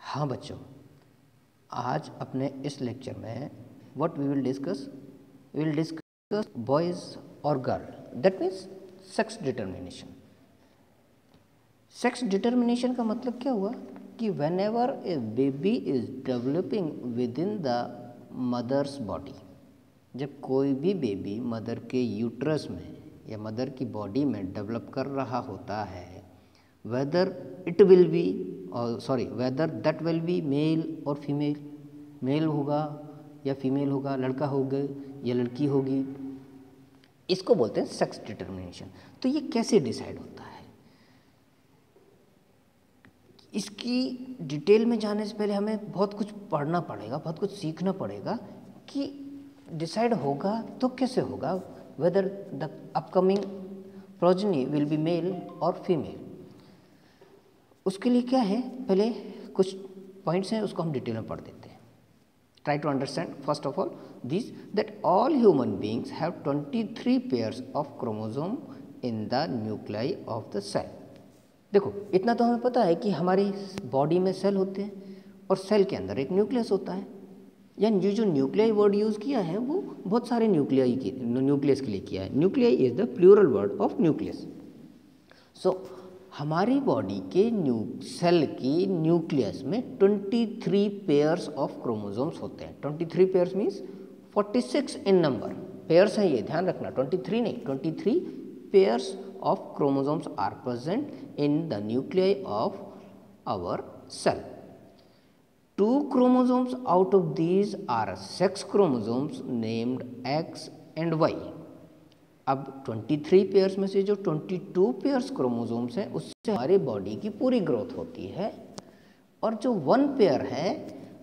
हाँ बच्चों, आज अपने इस लेक्चर में what we will discuss boys और girl, that means sex determination. Sex determination का मतलब क्या हुआ कि whenever a baby is developing within the mother's body, जब कोई भी बेबी मदर के यूट्रस में या मदर की बॉडी में डेवलप कर रहा होता है, whether that will be male और फीमेल, मेल होगा या फीमेल होगा, लड़का होगा या लड़की होगी, इसको बोलते हैं सेक्स डिटर्मिनेशन। तो ये कैसे डिसाइड होता है, इसकी डिटेल में जाने से पहले हमें बहुत कुछ पढ़ना पड़ेगा, बहुत कुछ सीखना पड़ेगा कि डिसाइड होगा तो कैसे होगा, whether the upcoming progeny will be male और फीमेल। उसके लिए क्या है, पहले कुछ पॉइंट्स हैं उसको हम डिटेल में पढ़ देते हैं। Try to understand first of all this, that all human beings have 23 pairs of chromosome in the nuclei of the cell. देखो, इतना तो हमें पता है कि हमारी बॉडी में सेल होते हैं और सेल के अंदर एक न्यूक्लियस होता है, यानी ये जो न्यूक्लियाई वर्ड यूज़ किया है वो बहुत सारे न्यूक्लियस के लिए किया है। Nuclei is the plural word of nucleus. So हमारी बॉडी के सेल की न्यूक्लियस में 23 पेयर्स ऑफ क्रोमोसोम्स होते हैं। 23 पेयर्स मीन्स 46 इन नंबर, पेयर्स हैं ये ध्यान रखना, 23 नहीं, 23 pairs of chromosomes are present in the nuclei of our cell. 2 chromosomes out of these are sex chromosomes named X and Y. अब 23 पेयर्स में से जो 22 पेयर्स क्रोमोसोम्स हैं उससे हमारी बॉडी की पूरी ग्रोथ होती है, और जो 1 पेयर है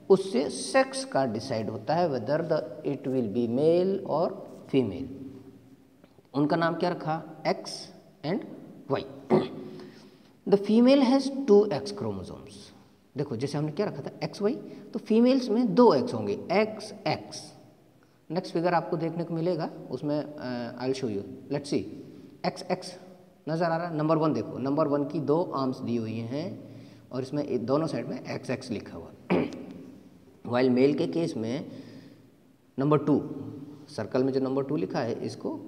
उससे सेक्स का डिसाइड होता है, whether it will be male और फीमेल। उनका नाम क्या रखा, X and Y. The female has 2 X chromosomes. देखो जैसे हमने क्या रखा था XY, तो फीमेल्स में 2 X होंगे, XX। नेक्स्ट फिगर आपको देखने को मिलेगा उसमें, I will show you, let's see. XX नज़र आ रहा है, नंबर 1 देखो, नंबर 1 की 2 आर्म्स दी हुई हैं और इसमें दोनों साइड में XX लिखा हुआ। वाइल मेल के केस में नंबर 2, सर्कल में जो नंबर 2 लिखा है इसको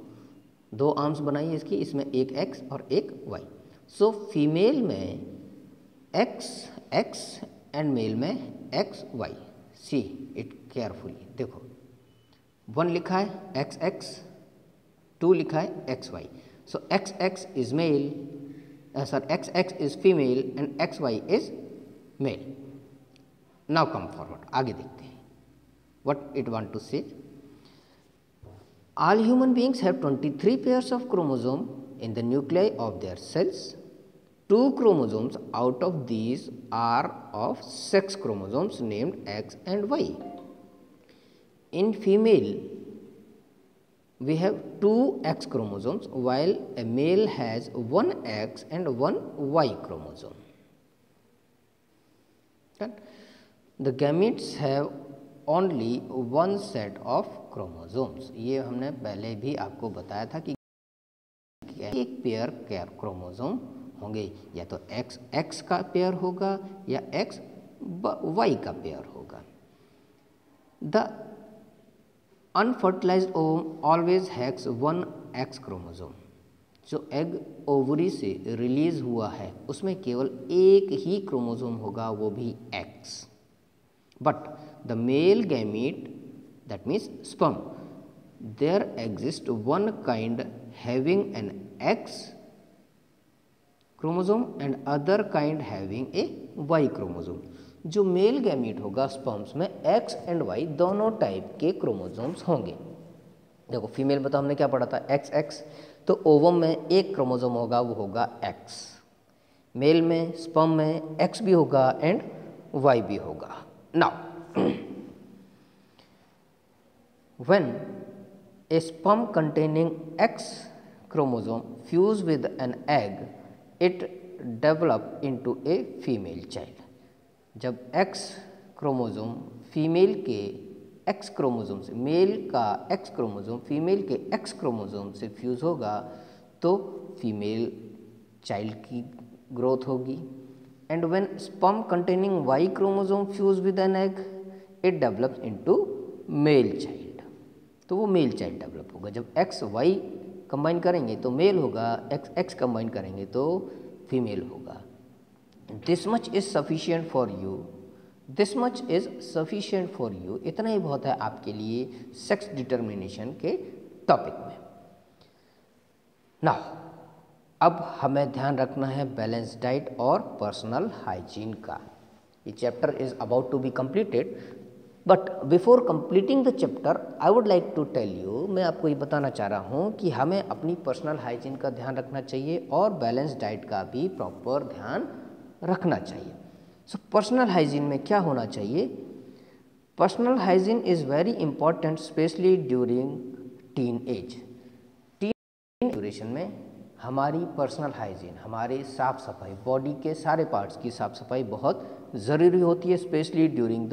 2 आर्म्स बनाइए इसकी, इसमें एक X और एक Y। सो फीमेल में XX एंड मेल में XY। सी इट केयरफुली, देखो 1 लिखा है XX, 2 लिखा है XY। So XX is male, XX is female and XY is male. Now come forward, आगे देखते हैं व्हाट इट वांट टू से। All human beings have 23 pairs of chromosomes in the nuclei of their cells. 2 chromosomes out of these are of sex chromosomes named X and Y. In female, we have 2 X chromosomes while a male has 1 X and 1 Y chromosome. The gametes have only 1 set of chromosomes. ये हमने पहले भी आपको बताया था कि एक pair chromosome होंगे, या तो XX का पेयर होगा या XY का पेयर होगा। The unfertilised ovum always has 1 X chromosome. जो एग ओवरी से रिलीज हुआ है उसमें केवल एक ही क्रोमोसोम होगा, वो भी X। But the male gamete, that means sperm, there exists one kind having an X chromosome and other kind having a Y chromosome. जो मेल गैमीट होगा स्पर्म्स में X एंड Y दोनों टाइप के chromosomes होंगे। देखो female में तो हमने क्या पढ़ा था XX, तो ओवम में एक क्रोमोसोम होगा वो होगा X, मेल में स्पर्म में X भी होगा एंड Y भी होगा। Now when a sperm containing X chromosome fuse with an egg, it develop into a female child. जब X क्रोमोसोम फीमेल के X क्रोमोसोम से, मेल का X क्रोमोसोम फीमेल के X क्रोमोसोम से फ्यूज़ होगा तो फीमेल चाइल्ड की growth होगी। And when sperm containing Y chromosome fuse with an egg it develops into male child. तो वो मेल चाइल्ड डेवलप होगा। जब एक्स वाई कंबाइन करेंगे तो मेल होगा, एक्स एक्स कंबाइन करेंगे तो फीमेल होगा। This much is sufficient for you, this much is sufficient for you, इतना ही बहुत है आपके लिए सेक्स डिटर्मिनेशन के टॉपिक में। नाउ अब हमें ध्यान रखना है बैलेंस डाइट और पर्सनल हाइजीन का। ये chapter is about to be completed, but before completing the chapter I would like to tell you, मैं आपको ये बताना चाह रहा हूँ कि हमें अपनी पर्सनल हाइजीन का ध्यान रखना चाहिए और बैलेंस डाइट का भी प्रॉपर ध्यान रखना चाहिए। सो पर्सनल हाइजीन में क्या होना चाहिए? Personal hygiene is very important specially during teen age. Tin duration में हमारी पर्सनल हाइजीन, हमारी साफ़ सफाई, बॉडी के सारे पार्ट्स की साफ़ सफाई बहुत ज़रूरी होती है, स्पेशली ड्यूरिंग